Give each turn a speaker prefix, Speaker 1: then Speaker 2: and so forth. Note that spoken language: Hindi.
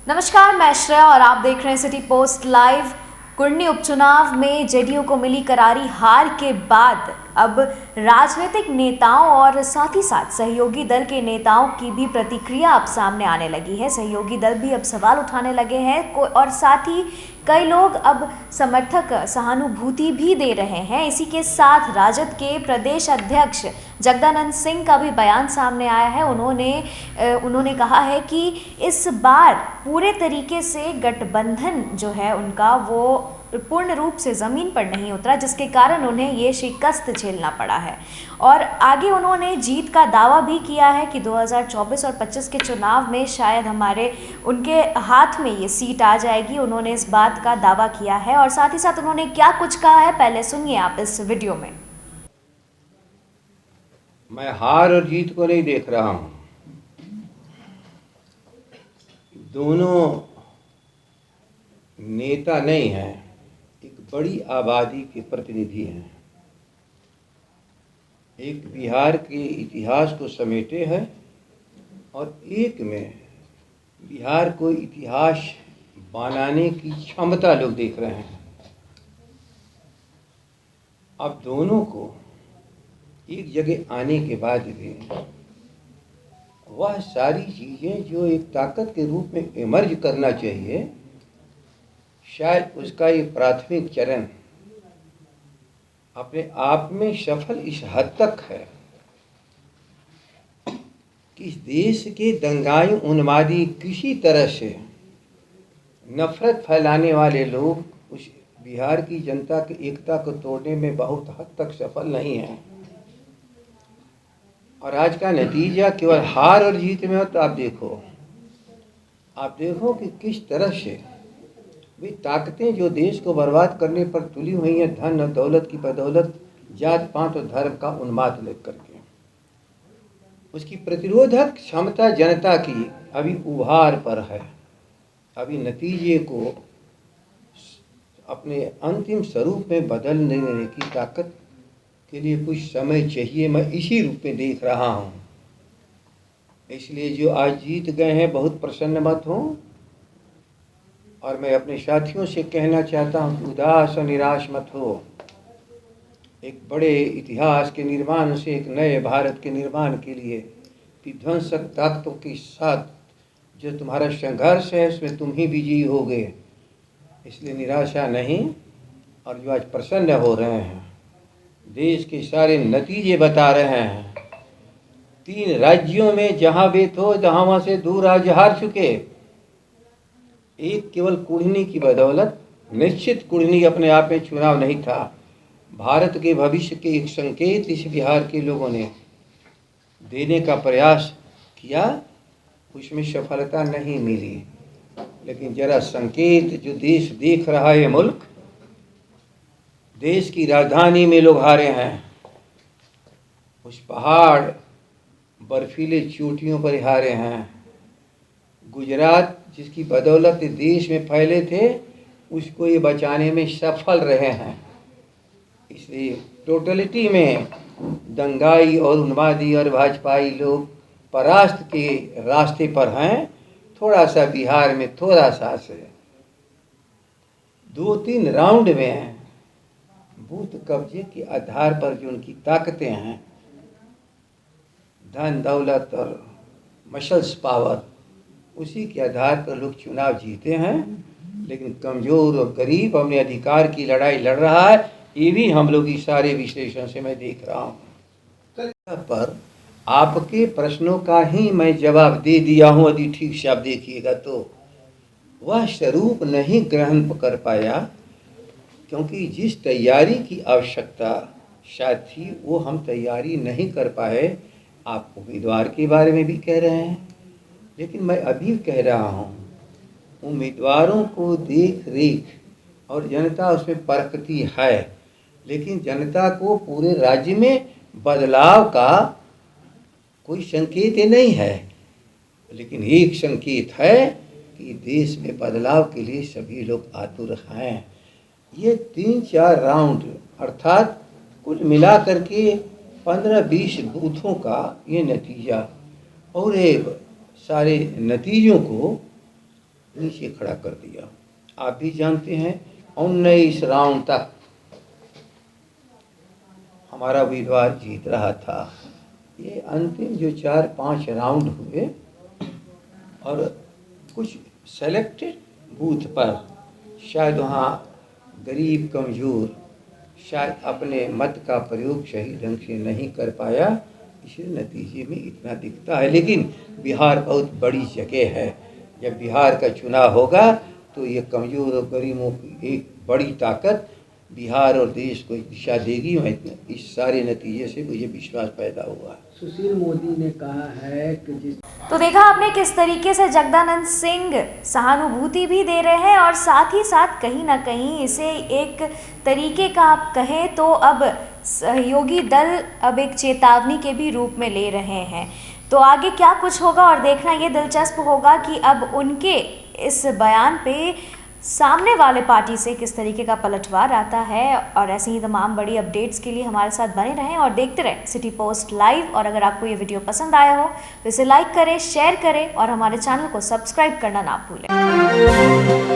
Speaker 1: नमस्कार, मैं श्रेया और आप देख रहे हैं सिटी पोस्ट लाइव। कुर्नी उपचुनाव में जेडीयू को मिली करारी हार के बाद अब राजनीतिक नेताओं और साथ ही साथ सहयोगी दल के नेताओं की भी प्रतिक्रिया अब सामने आने लगी है। सहयोगी दल भी अब सवाल उठाने लगे हैं और साथ ही कई लोग अब समर्थक सहानुभूति भी दे रहे हैं। इसी के साथ राजद के प्रदेश अध्यक्ष जगदानंद सिंह का भी बयान सामने आया है। उन्होंने कहा है कि इस बार पूरे तरीके से गठबंधन जो है उनका वो पूर्ण रूप से ज़मीन पर नहीं उतरा, जिसके कारण उन्हें ये शिकस्त झेलना पड़ा है। और आगे उन्होंने जीत का दावा भी किया है कि 2024 और 25 के चुनाव में शायद उनके हाथ में ये सीट आ जाएगी। उन्होंने इस बात का दावा किया है और साथ ही साथ उन्होंने क्या कुछ कहा है, पहले सुनिए आप इस वीडियो में।
Speaker 2: मैं हार और जीत को नहीं देख रहा हूं, दोनों नेता नहीं हैं, एक बड़ी आबादी के प्रतिनिधि हैं। एक बिहार के इतिहास को समेटे हैं और एक में बिहार को इतिहास बनाने की क्षमता लोग देख रहे हैं। अब दोनों को एक जगह आने के बाद भी वह सारी चीज़ें जो एक ताकत के रूप में इमर्ज करना चाहिए, शायद उसका ये प्राथमिक चरण अपने आप में सफल इस हद तक है कि इस देश के दंगाई उन्मादी किसी तरह से नफरत फैलाने वाले लोग उस बिहार की जनता की एकता को तोड़ने में बहुत हद तक सफल नहीं हैं। और आज का नतीजा केवल हार और जीत में हो तो आप देखो कि किस तरह से वे ताकतें जो देश को बर्बाद करने पर तुली हुई हैं, धन और दौलत की बदौलत, जात पात और धर्म का उन्माद लेकर के, उसकी प्रतिरोधक क्षमता जनता की अभी उभार पर है। अभी नतीजे को अपने अंतिम स्वरूप में बदलने की ताकत के लिए कुछ समय चाहिए। मैं इसी रूप में देख रहा हूँ। इसलिए जो आज जीत गए हैं बहुत प्रसन्न मत हों, और मैं अपने साथियों से कहना चाहता हूँ कि उदास और निराश मत हो। एक बड़े इतिहास के निर्माण से, एक नए भारत के निर्माण के लिए विध्वंसक ताकतों के साथ जो तुम्हारा संघर्ष है उसमें तुम ही विजयी होगे। इसलिए निराशा नहीं। और जो आज प्रसन्न हो रहे हैं, देश के सारे नतीजे बता रहे हैं। 3 राज्यों में जहां वे थे जहां वहां से दूर आज हार चुके। एक केवल कुढ़नी की बदौलत, निश्चित कुढ़नी अपने आप में चुनाव नहीं था, भारत के भविष्य के एक संकेत इस बिहार के लोगों ने देने का प्रयास किया, उसमें सफलता नहीं मिली। लेकिन जरा संकेत जो देश देख रहा है, मुल्क, देश की राजधानी में लोग हारे हैं, उस पहाड़ बर्फीले चोटियों पर हारे हैं। गुजरात जिसकी बदौलत देश में फैले थे, उसको ये बचाने में सफल रहे हैं। इसलिए टोटलिटी में दंगाई और उन्मादी और भाजपाई लोग परास्त के रास्ते पर हैं। थोड़ा सा बिहार में थोड़ा सा से 2-3 राउंड में बूथ कब्जे के आधार पर जो उनकी ताकतें हैं, धन दौलत और मसल्स पावर, उसी के आधार पर लोग चुनाव जीते हैं। लेकिन कमज़ोर और गरीब अपने अधिकार की लड़ाई लड़ रहा है। ये भी हम लोग इस सारे विश्लेषण से मैं देख रहा हूँ। पर आपके प्रश्नों का ही मैं जवाब दे दिया हूँ। यदि ठीक से आप देखिएगा तो वह स्वरूप नहीं ग्रहण कर पाया, क्योंकि जिस तैयारी की आवश्यकता शायद थी वो हम तैयारी नहीं कर पाए। आप उम्मीदवार के बारे में भी कह रहे हैं, लेकिन मैं अभी कह रहा हूँ उम्मीदवारों को देख रेख और जनता उसमें परखती है, लेकिन जनता को पूरे राज्य में बदलाव का कोई संकेत नहीं है। लेकिन एक संकेत है कि देश में बदलाव के लिए सभी लोग आतुर हैं। ये 3-4 राउंड अर्थात कुल मिला करके 15-20 बूथों का ये नतीजा, और एक सारे नतीजों को नीचे खड़ा कर दिया। आप भी जानते हैं 19 राउंड तक हमारा उम्मीदवार जीत रहा था। ये अंतिम जो 4-5 राउंड हुए और कुछ सेलेक्टेड बूथ पर शायद वहाँ गरीब कमज़ोर शायद अपने मत का प्रयोग सही ढंग से नहीं कर पाया, इसलिए नतीजे में इतना दिखता है। लेकिन बिहार बहुत बड़ी जगह है, जब बिहार का चुनाव होगा तो ये कमज़ोर और गरीबों की एक बड़ी ताकत बिहार और देश को एक दिशा देगी। मैं इस सारे नतीजे से मुझे विश्वास पैदा हुआ।
Speaker 3: सुशील मोदी ने कहा है कि
Speaker 1: तो देखा आपने किस तरीके से जगदानंद सिंह सहानुभूति भी दे रहे हैं और साथ ही साथ कहीं ना कहीं इसे एक तरीके का आप कहें तो अब सहयोगी दल अब एक चेतावनी के भी रूप में ले रहे हैं। तो आगे क्या कुछ होगा और देखना ये दिलचस्प होगा कि अब उनके इस बयान पे सामने वाले पार्टी से किस तरीके का पलटवार आता है। और ऐसे ही तमाम बड़ी अपडेट्स के लिए हमारे साथ बने रहें और देखते रहें सिटी पोस्ट लाइव। और अगर आपको ये वीडियो पसंद आया हो तो इसे लाइक करें, शेयर करें और हमारे चैनल को सब्सक्राइब करना ना भूलें।